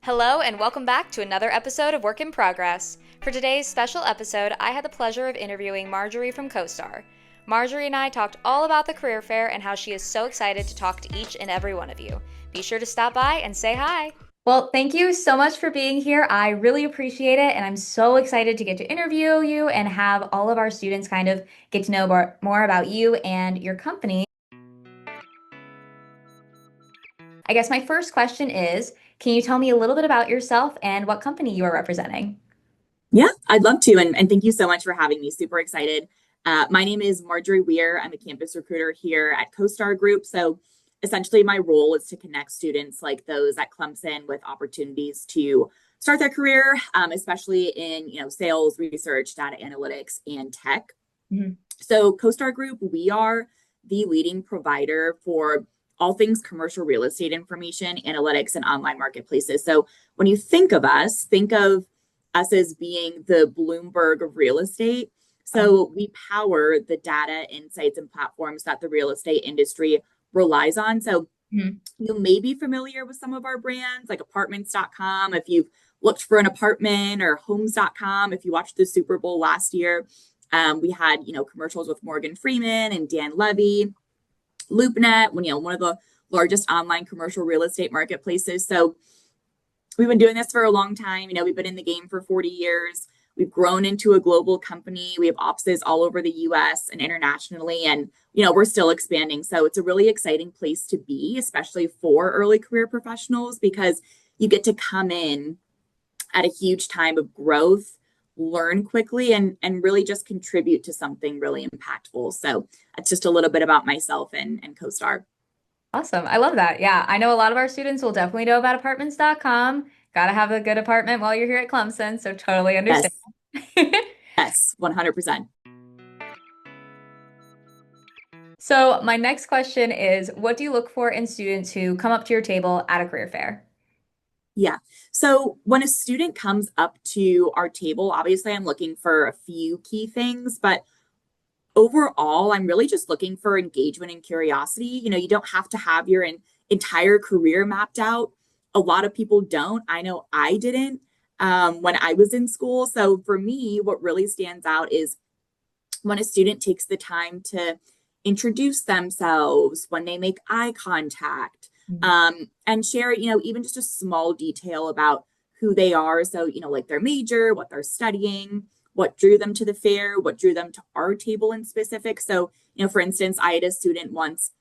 Hello, and welcome back to another episode of Work in Progress. For today's special episode, I had the pleasure of interviewing Marjorie from CoStar. Marjorie and I talked all about the career fair and how she is so excited to talk to each and every one of you. Be sure to stop by and say hi. Well, thank you so much for being here. I really appreciate it, and I'm so excited to get to interview you and have all of our students kind of get to know more about you and your company. I guess my first question is, can you tell me a little bit about yourself and what company you are representing? Yeah, I'd love to. And thank you so much for having me. Super excited. My name is Marjorie Weir. I'm a campus recruiter here at CoStar Group. So essentially, my role is to connect students like those at Clemson with opportunities to start their career, especially in sales, research, data analytics, and tech. Mhm. So CoStar Group, we are the leading provider for all things commercial real estate information, analytics, and online marketplaces. So when you think of us, think of us as being the Bloomberg of real estate. So we power the data, insights, and platforms that the real estate industry relies on. So Mhm. you may be familiar with some of our brands like apartments.com if you've looked for an apartment, or homes.com if you watched the Super Bowl last year. We had, commercials with Morgan Freeman and Dan Levy, LoopNet, one of the largest online commercial real estate marketplaces. So we've been doing this for a long time. We've been in the game for 40 years. We've grown into a global company. We have offices all over the US and internationally, and we're still expanding. So it's a really exciting place to be, especially for early career professionals, because you get to come in at a huge time of growth, learn quickly, and really just contribute to something really impactful. So that's just a little bit about myself and CoStar. Awesome. I love that. Yeah, I know a lot of our students will definitely know about apartments.com. Got to have a good apartment while you're here at Clemson, so totally Yes, understand. yes, 100%. So, my next question is, what do you look for in students who come up to your table at a career fair? Yeah. So when a student comes up to our table, obviously I'm looking for a few key things, but overall, I'm really just looking for engagement and curiosity. You don't have to have your entire career mapped out. A lot of people don't. I know I didn't when I was in school. So for me, what really stands out is when a student takes the time to introduce themselves, when they make eye contact, Mhm. and share, even just a small detail about who they are. So, like their major, what they're studying, what drew them to the fair, what drew them to our table in specific. So, for instance, I had a student once,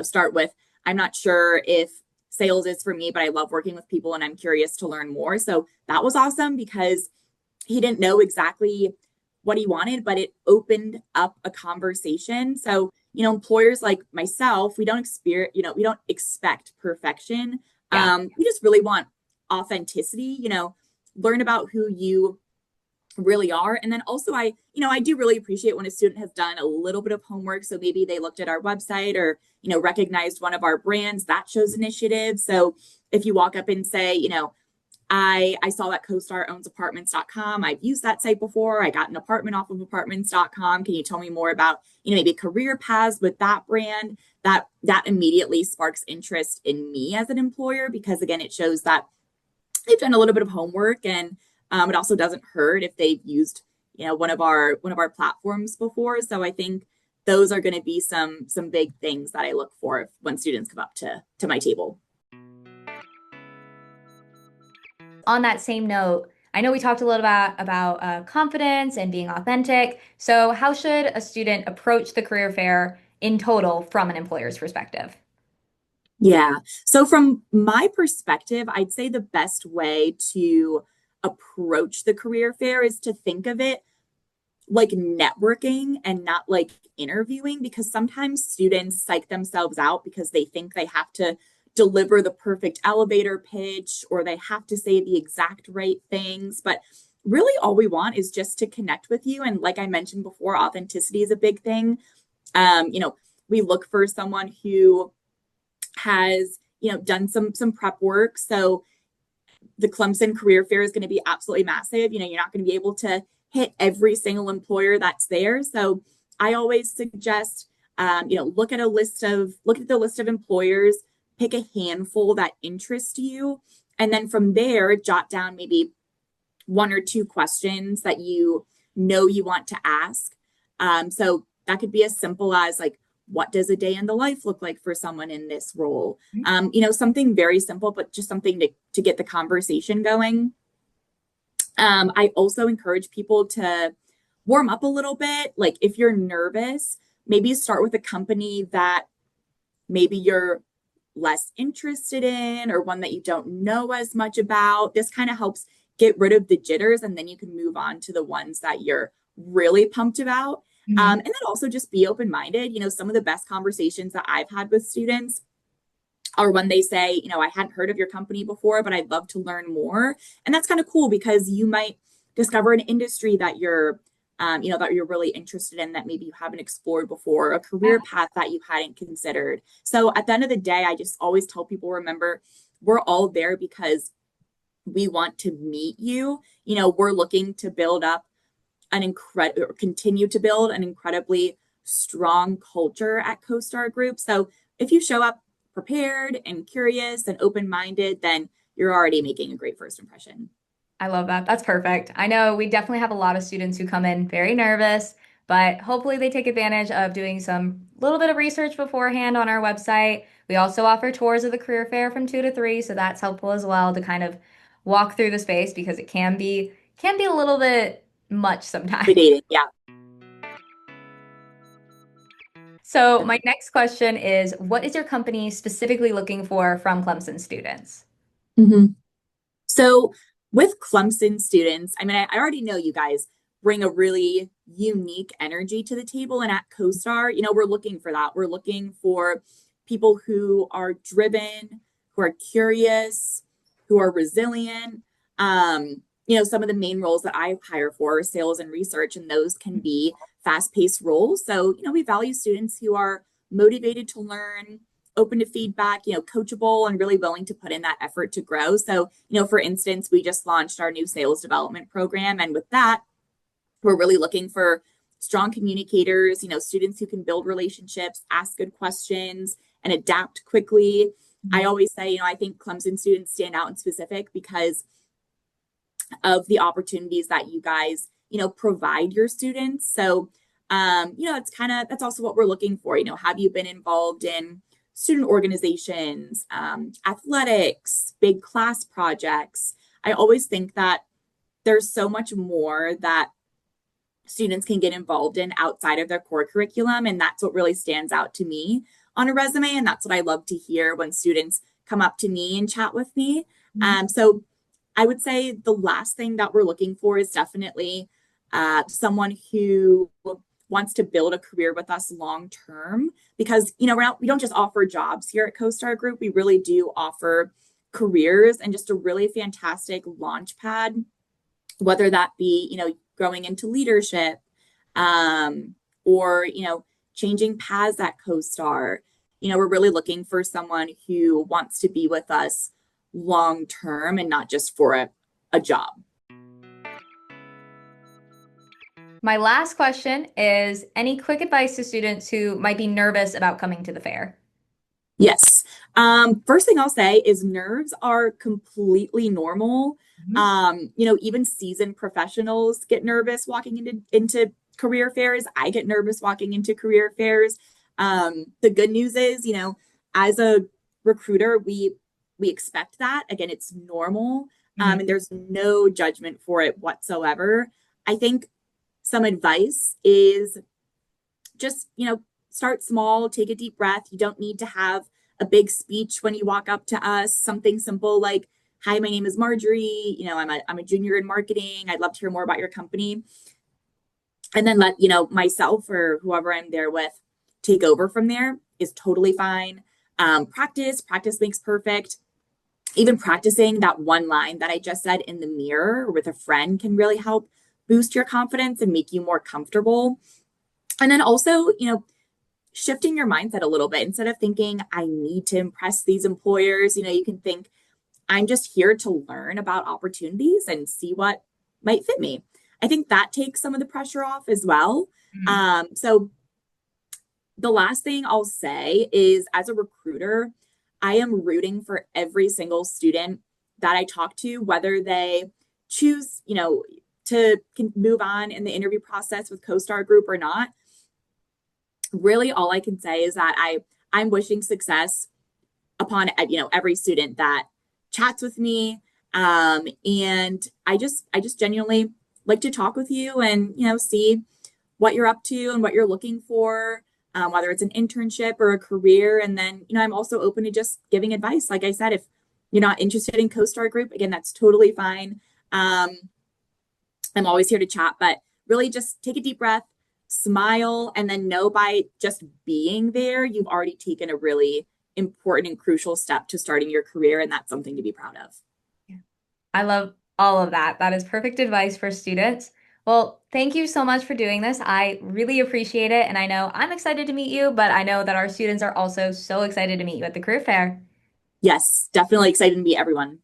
start with, I'm not sure if sales is for me, but I love working with people and I'm curious to learn more. So that was awesome because he didn't know exactly what he wanted, but it opened up a conversation. So, employers like myself, we don't we don't expect perfection. Yeah. We just really want authenticity, learn about who you really are. And then also I do really appreciate when a student has done a little bit of homework. So maybe they looked at our website or, recognized one of our brands. That shows initiative. So if you walk up and say, I saw that CoStar owns apartments.com. I've used that site before. I got an apartment off of apartments.com. Can you tell me more about, maybe career paths with that brand? That immediately sparks interest in me as an employer, because again, it shows that they've done a little bit of homework, and it also doesn't hurt if they've used, one of our platforms before. So I think those are going to be some big things that I look for when students come up to my table. On that same note, I know we talked a little about confidence and being authentic. So, how should a student approach the career fair in total from an employer's perspective? Yeah. So from my perspective, I'd say the best way to approach the career fair is to think of it like networking and not like interviewing, because sometimes students psych themselves out because they think they have to deliver the perfect elevator pitch or they have to say the exact right things. But really, all we want is just to connect with you. And like I mentioned before, authenticity is a big thing. We look for someone who has done some prep work. So the Clemson Career Fair is going to be absolutely massive. You're not going to be able to hit every single employer that's there. So I always suggest look at the list of employers, pick a handful that interest you, and then from there, jot down maybe one or two questions that you know you want to ask. So that could be as simple as like, what does a day in the life look like for someone in this role? Something very simple, but just something to get the conversation going. I also encourage people to warm up a little bit. Like if you're nervous, maybe start with a company that maybe you're less interested in or one that you don't know as much about. This kind of helps get rid of the jitters, and then you can move on to the ones that you're really pumped about. And then also just be open-minded. Some of the best conversations that I've had with students are when they say, I hadn't heard of your company before, but I'd love to learn more. And that's kind of cool because you might discover an industry that you're really interested in that maybe you haven't explored before, a career path that you hadn't considered. So at the end of the day, I just always tell people, remember, we're all there because we want to meet you. We're looking to continue to build an incredibly strong culture at CoStar Group. So if you show up prepared and curious and open-minded, then you're already making a great first impression. I love that. That's perfect. I know we definitely have a lot of students who come in very nervous, but hopefully they take advantage of doing some little bit of research beforehand on our website. We also offer tours of the career fair from 2 to 3, so that's helpful as well to kind of walk through the space because it can be a little bit much sometimes. Dating, yeah. So my next question is, what is your company specifically looking for from Clemson students? So with Clemson students, I already know you guys bring a really unique energy to the table. And at CoStar, we're looking for that. We're looking for people who are driven, who are curious, who are resilient. Some of the main roles that I hire for are sales and research, and those can be fast-paced roles. So, we value students who are motivated to learn, open to feedback, coachable, and really willing to put in that effort to grow. So, for instance, we just launched our new sales development program. And with that, we're really looking for strong communicators, students who can build relationships, ask good questions, and adapt quickly. I always say, I think Clemson students stand out in specific because of the opportunities that you guys, provide your students. So, that's also what we're looking for. Have you been involved in student organizations, athletics, big class projects? I always think that there's so much more that students can get involved in outside of their core curriculum. And that's what really stands out to me on a resume. And that's what I love to hear when students come up to me and chat with me. So I would say the last thing that we're looking for is definitely someone who wants to build a career with us long term, because we don't just offer jobs here at CoStar Group. We really do offer careers and just a really fantastic launch pad, whether that be growing into leadership or changing paths at CoStar. We're really looking for someone who wants to be with us long term and not just for a job. My last question is, any quick advice to students who might be nervous about coming to the fair? Yes. First thing I'll say is nerves are completely normal. Even seasoned professionals get nervous walking into career fairs. I get nervous walking into career fairs. The good news is, as a recruiter, we expect that. Again, it's normal. And there's no judgment for it whatsoever. I think some advice is just, start small, take a deep breath. You don't need to have a big speech when you walk up to us. Something simple like, "Hi, my name is Marjorie. I'm a junior in marketing. I'd love to hear more about your company." And then let, myself or whoever I'm there with take over from there is totally fine. Practice makes perfect. Even practicing that one line that I just said in the mirror with a friend can really help boost your confidence and make you more comfortable. And then also, shifting your mindset a little bit. Instead of thinking, I need to impress these employers, you can think, I'm just here to learn about opportunities and see what might fit me. I think that takes some of the pressure off as well. So the last thing I'll say is as a recruiter, I am rooting for every single student that I talk to, whether they choose, to move on in the interview process with CoStar Group or not. Really, all I can say is that I'm wishing success upon every student that chats with me, and I just genuinely like to talk with you and see what you're up to and what you're looking for, whether it's an internship or a career. And then I'm also open to just giving advice. Like I said, if you're not interested in CoStar Group, again, that's totally fine. I'm always here to chat, but really just take a deep breath, smile, and then know by just being there, you've already taken a really important and crucial step to starting your career. And that's something to be proud of. I love all of that. That is perfect advice for students. Well, thank you so much for doing this. I really appreciate it. And I know I'm excited to meet you, but I know that our students are also so excited to meet you at the career fair. Yes, definitely excited to meet everyone.